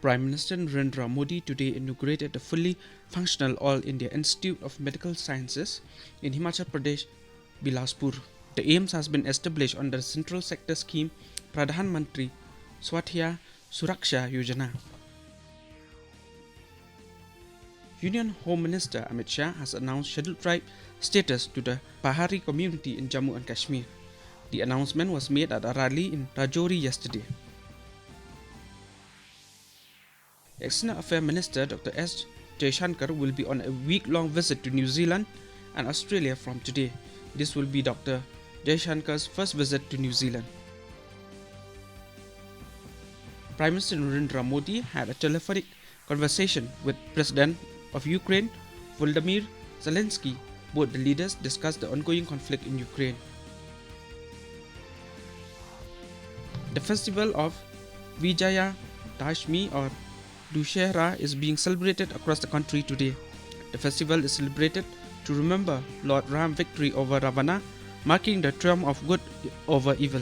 Prime Minister Narendra Modi today inaugurated the fully functional All India Institute of Medical Sciences in Himachal Pradesh, Bilaspur. The aims has been established under the Central Sector Scheme Pradhan Mantri Swasthya Suraksha Yojana. Union Home Minister Amit Shah has announced scheduled tribe status to the Pahari community in Jammu and Kashmir. The announcement was made at a rally in Rajouri yesterday. External Affairs Minister Dr. S. Shankars will be on a week-long visit to New Zealand and Australia from today. This will be Dr. Shankars' first visit to New Zealand. Prime Minister Narendra Modi had a telephonic conversation with President of Ukraine Volodymyr Zelensky. Both the leaders discussed the ongoing conflict in Ukraine. The festival of Vijaya Dashmi or Dussehra is being celebrated across the country today. The festival is celebrated to remember Lord Ram's victory over Ravana, marking the triumph of good over evil.